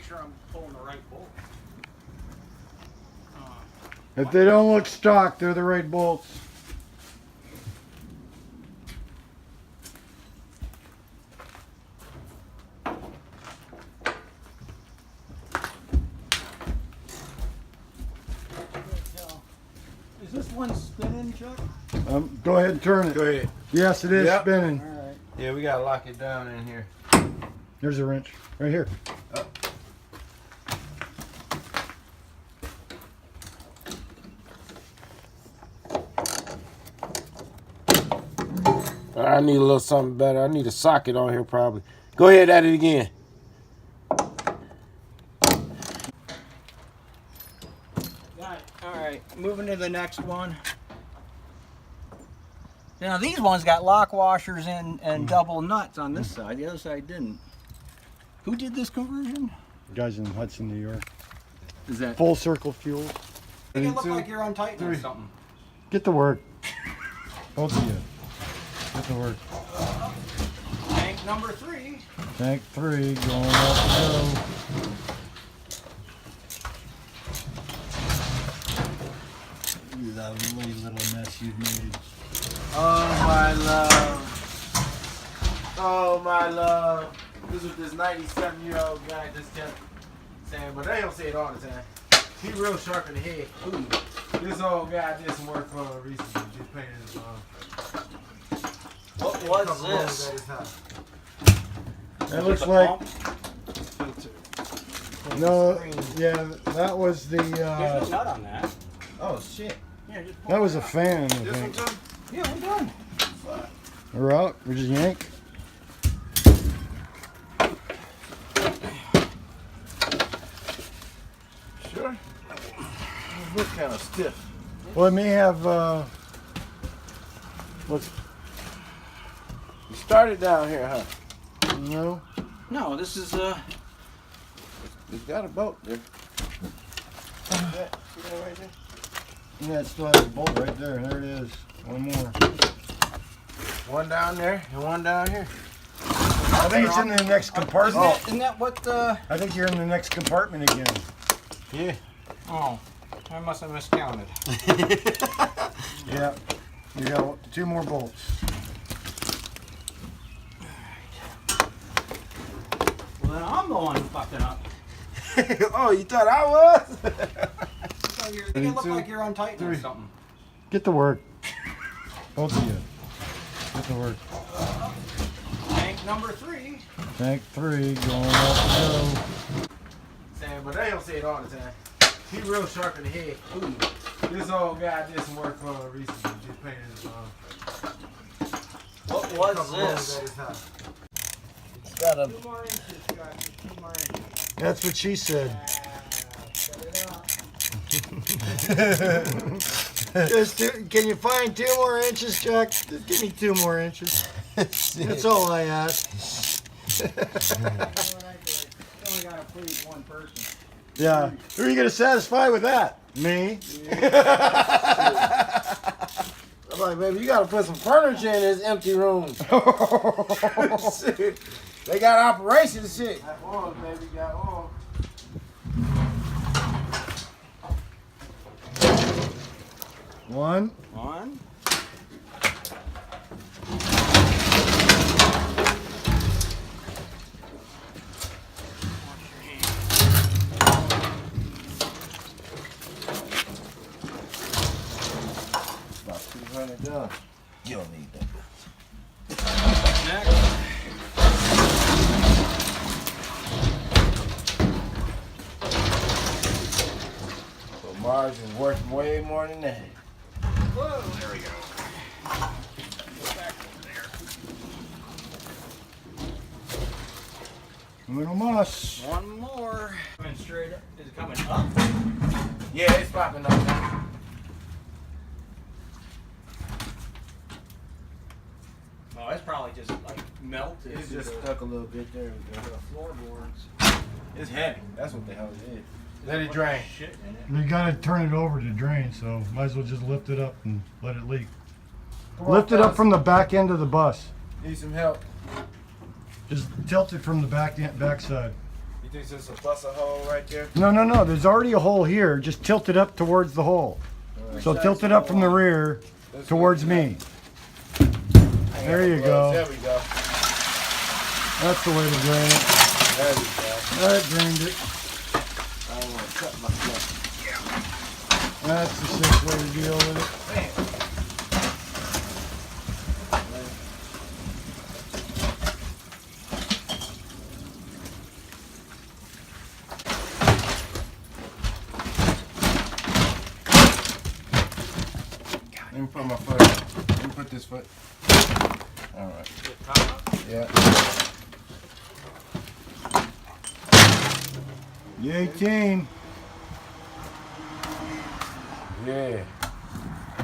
sure I'm pulling the right bolt. If they don't look stock, they're the right bolts. Is this one spinning, Chuck? Go ahead and turn it. Go ahead. Yes, it is spinning. All right. Yeah, we gotta lock it down in here. There's a wrench right here. I need a little something better. I need a socket on here probably. Go ahead, at it again. All right, moving to the next one. Now these ones got lock washers and double nuts on this side. The other side didn't. Who did this conversion? Guys in Hudson, New York. Is that? Full circle fuel. Make it look like you're untightening something. Get to work. Both of you. Get to work. Tank number 3. Tank 3 going up the hill. Lovely little mess you've made. Oh my love. Oh my love. This is this 97-year-old guy just kept saying, but they don't say it all the time. He real sharp in the head. Ooh. This old guy did some work for him recently. Just painted his What was this? at his house. That looks like no. Yeah, that was the. There's no nut on that. Oh shit. Yeah, just pull That was it a out. fan. I This one think. too? Yeah, we're done. We're out. We just yank. Sure. Look kind of stiff. Well, it may have. What's You started down here, huh? no? No, this is It's got a bolt there. See that right there? Yeah, it still has a bolt right there. There it is. One more. One down there and one down here. I think it's in the next compartment. Isn't that what the? I think you're in the next compartment again. Yeah. Oh, I must have miscounted. Yeah. You got 2 more bolts. Well, then I'm the one fucking up. Oh, you thought I was? Make it look like you're untightening something. Get to work. Both of you. Get to work. Tank number 3. Tank 3 going up the hill. Saying, but they don't say it all the time. He real sharp in the head. Ooh. This old guy did some work for him recently. Just painted his What was couple this? holes at his house. It's got a 2 more inches, guys. 2 more inches. That's what she said. Can you find 2 more inches, Chuck? Just give me 2 more inches. That's all I ask. You only gotta please one person. Yeah. Who are you going to satisfy with that? Me? I'm like, baby, you gotta put some furniture in this empty room. Shit. They got operation and shit. Got oil, baby, got oil. One. About 200 done. You don't need that. Next. So Marge is worth way more than that. Whoa, there we go. Go back over there. Little moss. One more. Coming straight up. Is it coming up? Yeah, it's popping up now. Oh, it's probably just like melted. It's just stuck a little bit there. the floorboards. It's heavy. That's what the hell it is. Let it drain. Shit in it. You got to turn it over to drain, so might as well just lift it up and let it leak. Lift it up from the back end of the bus. Need some help. Just tilt it from the back side. You think this will bust a hole right there? No. There's already a hole here. Just tilt it up towards the hole. So tilt it up from the rear towards me. There you go. There we go. That's the way to drain it. There we go. That drained it. I don't want to cut myself. That's the safe way to deal with it. Man. Let me put my foot. Let me put this foot. All right. Yeah. Yay, team. Yeah.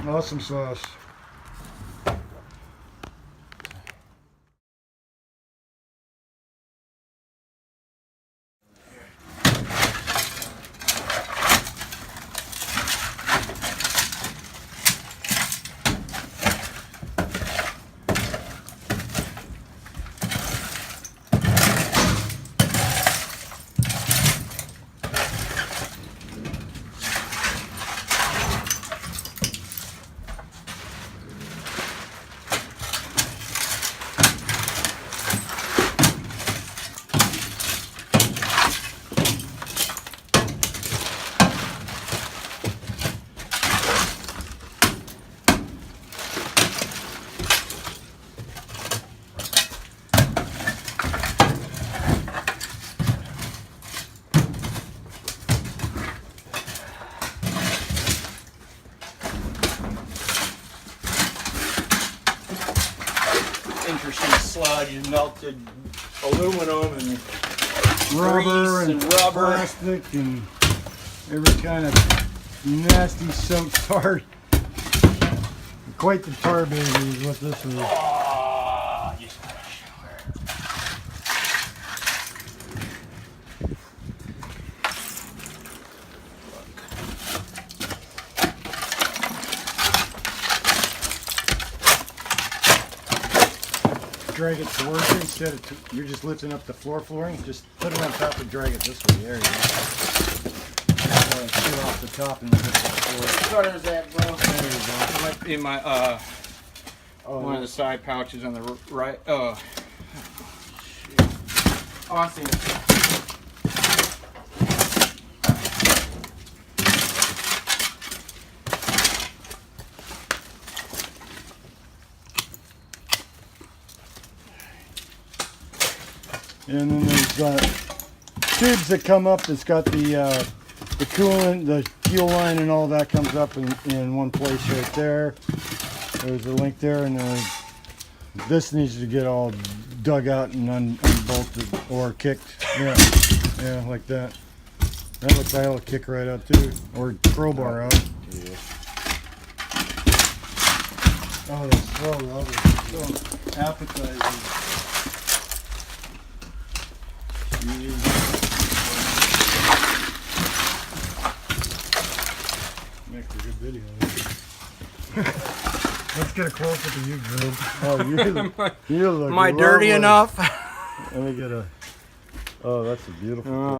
Awesome sauce. Interesting sludge and melted aluminum and Rubber grease and rubber. plastic and every kind of nasty soaked tar. Quite the tar baby is what this is. Oh, just got a shower. Drag it towards you instead of you're just lifting up the flooring. Just put it on top and drag it this way. There you go. Sit off the top and lift the floor. What is that, bro? There you go. In my one of the side pouches on the right. Oh, I see it. And then there's tubes that come up that's got the coolant, the fuel line and all that comes up in one place right there. There's a link there, and then this needs to get all dug out and unbolted or kicked. Yeah, like that. That looks like it'll kick right out too, or crowbar out. Yeah. Oh, that's so lovely. So appetizing. Make a good video. Let's get a close up of you, Drew. Oh, you look Am I dirty lovely. enough? Let me get a. Oh, that's a beautiful.